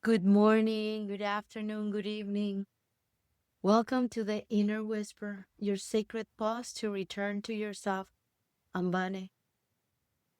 Good morning, good afternoon, good evening. Welcome to the Inner Whisper, your sacred pause to return to yourself. I'm Bane.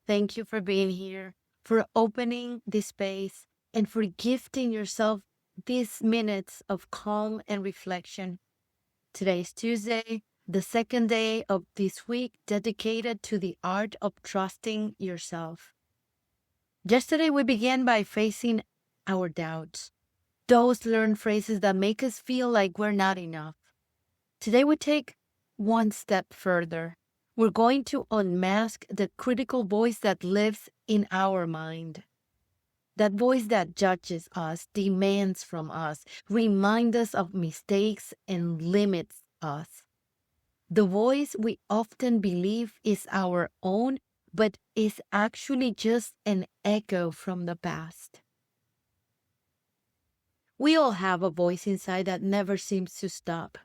Thank you for being here, for opening this space, and for gifting yourself these minutes of calm and reflection. Today is Tuesday, the second day of this week dedicated to the art of trusting yourself. Yesterday, we began by facing our doubts, those learned phrases that make us feel like we're not enough. Today, we take one step further. We're going to unmask the critical voice that lives in our mind. That voice that judges us, demands from us, reminds us of mistakes, and limits us. The voice we often believe is our own, but is actually just an echo from the past. We all have a voice inside that never seems to stop.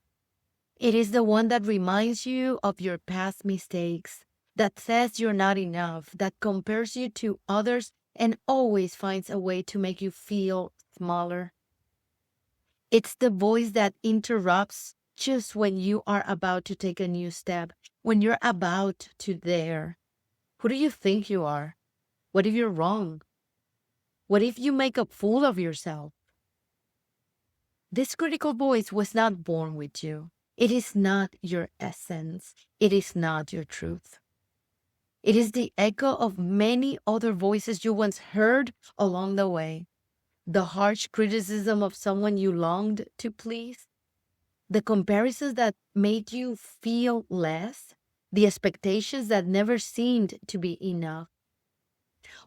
It is the one that reminds you of your past mistakes, that says you're not enough, that compares you to others, and always finds a way to make you feel smaller. It's the voice that interrupts just when you are about to take a new step, when you're about to dare. Who do you think you are? What if you're wrong? What if you make a fool of yourself? This critical voice was not born with you. It is not your essence. It is not your truth. It is the echo of many other voices you once heard along the way. The harsh criticism of someone you longed to please, the comparisons that made you feel less, the expectations that never seemed to be enough.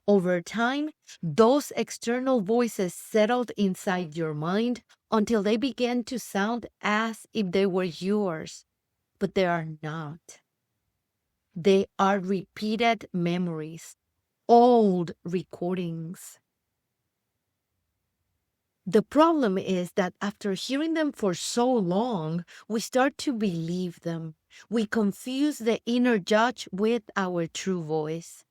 Over time, those external voices settled inside your mind until they began to sound as if they were yours, but they are not. They are repeated memories, old recordings. The problem is that after hearing them for so long, we start to believe them. We confuse the inner judge with our true voice.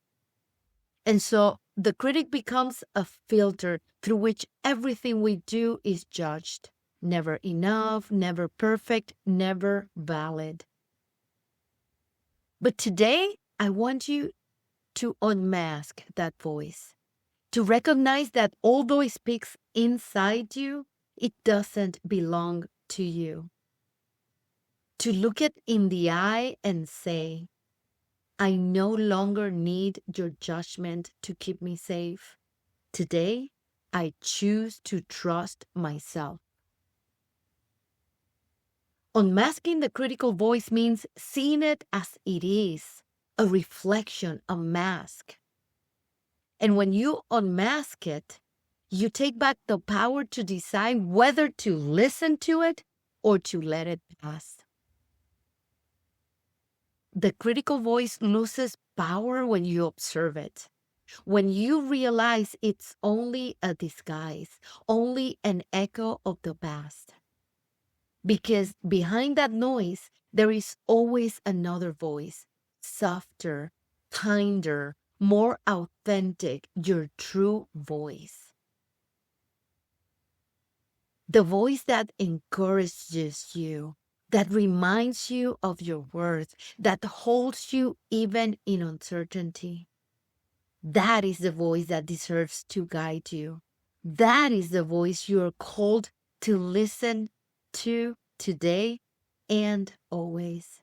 And so the critic becomes a filter through which everything we do is judged. Never enough, never perfect, never valid. But today, I want you to unmask that voice, to recognize that although it speaks inside you, it doesn't belong to you. To look it in the eye and say, I no longer need your judgment to keep me safe. Today, I choose to trust myself. Unmasking the critical voice means seeing it as it is, a reflection, a mask. And when you unmask it, you take back the power to decide whether to listen to it or to let it pass. The critical voice loses power when you observe it. When you realize it's only a disguise, only an echo of the past. Because behind that noise, there is always another voice, softer, kinder, more authentic, your true voice. The voice that encourages you, that reminds you of your worth, that holds you even in uncertainty. That is the voice that deserves to guide you. That is the voice you are called to listen to today and always.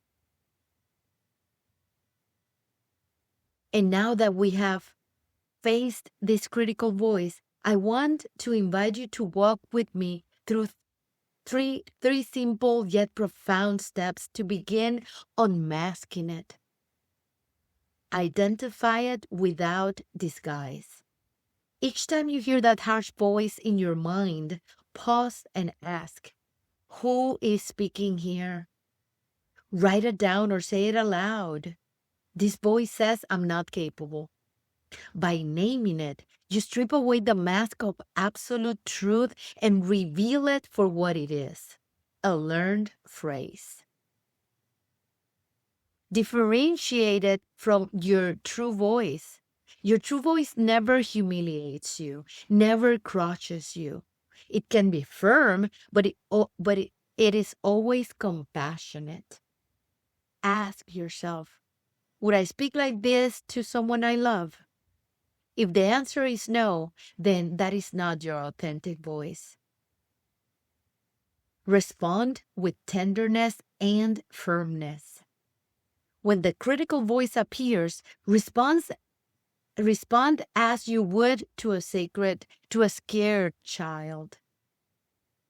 And now that we have faced this critical voice, I want to invite you to walk with me through three simple yet profound steps to begin unmasking it. Identify it without disguise. Each time you hear that harsh voice in your mind, pause and ask, who is speaking here? Write it down or say it aloud. This voice says I'm not capable. By naming it, you strip away the mask of absolute truth and reveal it for what it is, a learned phrase. Differentiate it from your true voice. Your true voice never humiliates you, never crushes you. It can be firm, but it is always compassionate. Ask yourself, would I speak like this to someone I love? If the answer is no, then that is not your authentic voice. Respond with tenderness and firmness. When the critical voice appears, respond as you would to a scared child.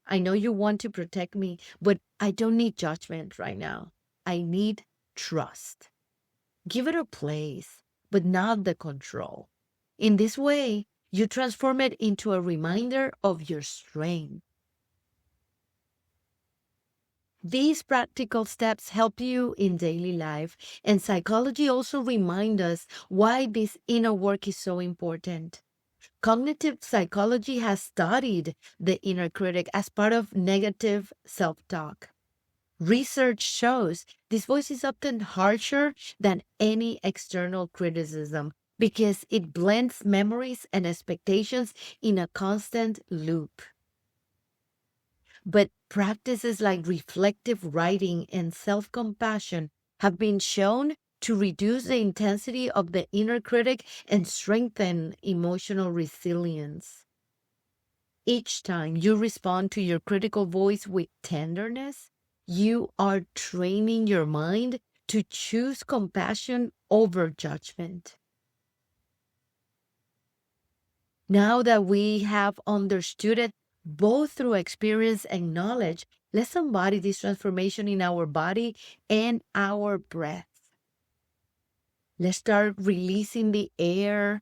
I know you want to protect me, but I don't need judgment right now. I need trust. Give it a place, but not the control. In this way, you transform it into a reminder of your strength. These practical steps help you in daily life, and psychology also reminds us why this inner work is so important. Cognitive psychology has studied the inner critic as part of negative self-talk. Research shows this voice is often harsher than any external criticism because it blends memories and expectations in a constant loop. But practices like reflective writing and self compassion have been shown to reduce the intensity of the inner critic and strengthen emotional resilience. Each time you respond to your critical voice with tenderness, you are training your mind to choose compassion over judgment. Now that we have understood it both through experience and knowledge, let's embody this transformation in our body and our breath. Let's start releasing the air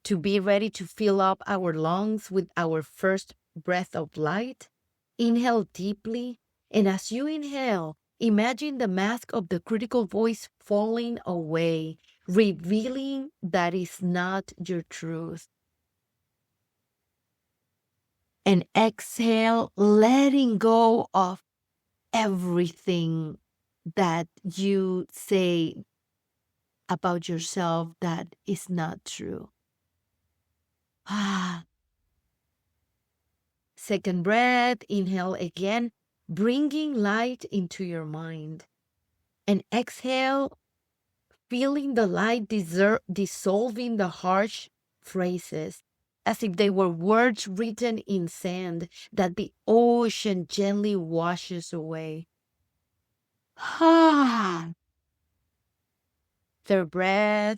to be ready to fill up our lungs with our first breath of light. Inhale deeply, and as you inhale, imagine the mask of the critical voice falling away, revealing that is not your truth. And exhale, letting go of everything that you say about yourself that is not true. Second breath, inhale again, bringing light into your mind. And exhale, feeling the light dissolving the harsh phrases, as if they were words written in sand that the ocean gently washes away. Third breath,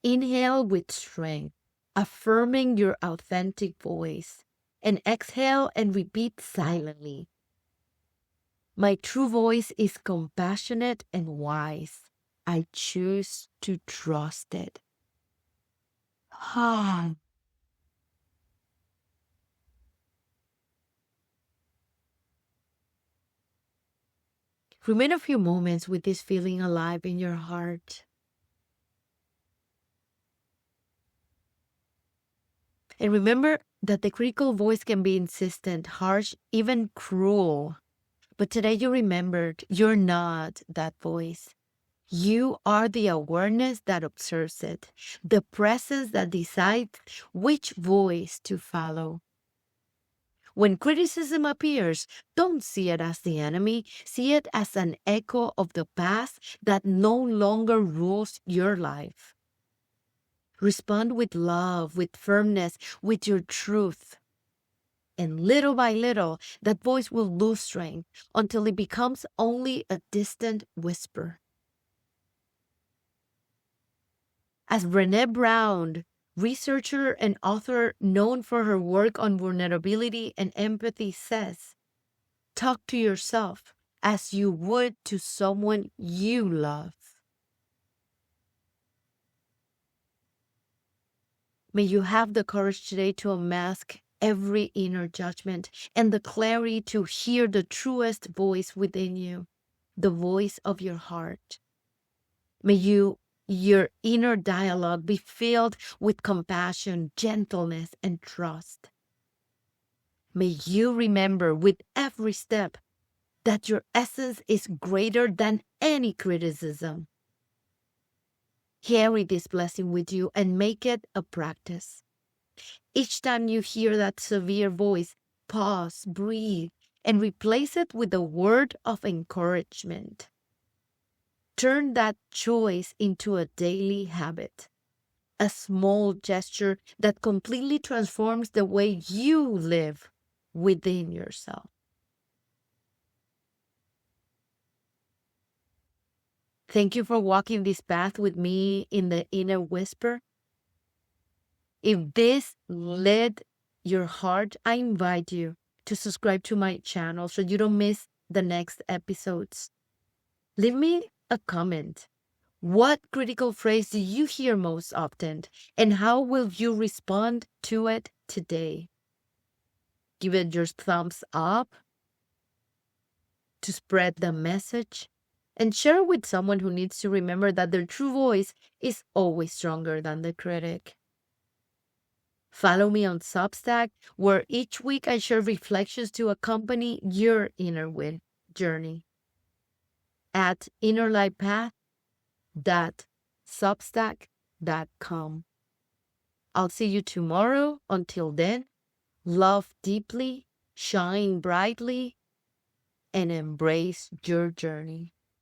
inhale with strength, affirming your authentic voice. And exhale and repeat silently. My true voice is compassionate and wise. I choose to trust it. Remain a few moments with this feeling alive in your heart. And remember that the critical voice can be insistent, harsh, even cruel. But today you remembered you're not that voice. You are the awareness that observes it, the presence that decides which voice to follow. When criticism appears, don't see it as the enemy. See it as an echo of the past that no longer rules your life. Respond with love, with firmness, with your truth. And little by little, that voice will lose strength until it becomes only a distant whisper. As Brené Brown, researcher and author known for her work on vulnerability and empathy, says, talk to yourself as you would to someone you love. May you have the courage today to unmask every inner judgment and the clarity to hear the truest voice within you, the voice of your heart. May your inner dialogue be filled with compassion, gentleness, and trust. May you remember with every step that your essence is greater than any criticism. Carry this blessing with you and make it a practice. Each time you hear that severe voice, pause, breathe, and replace it with a word of encouragement. Turn that choice into a daily habit, a small gesture that completely transforms the way you live within yourself. Thank you for walking this path with me in the inner whisper. If this led your heart, I invite you to subscribe to my channel so you don't miss the next episodes. Leave me a comment. What critical phrase do you hear most often, and how will you respond to it today? Give it your thumbs up to spread the message, and share it with someone who needs to remember that their true voice is always stronger than the critic. Follow me on Substack, where each week I share reflections to accompany your inner win journey at innerlightpath.substack.com. I'll see you tomorrow. Until then, love deeply, shine brightly, and embrace your journey.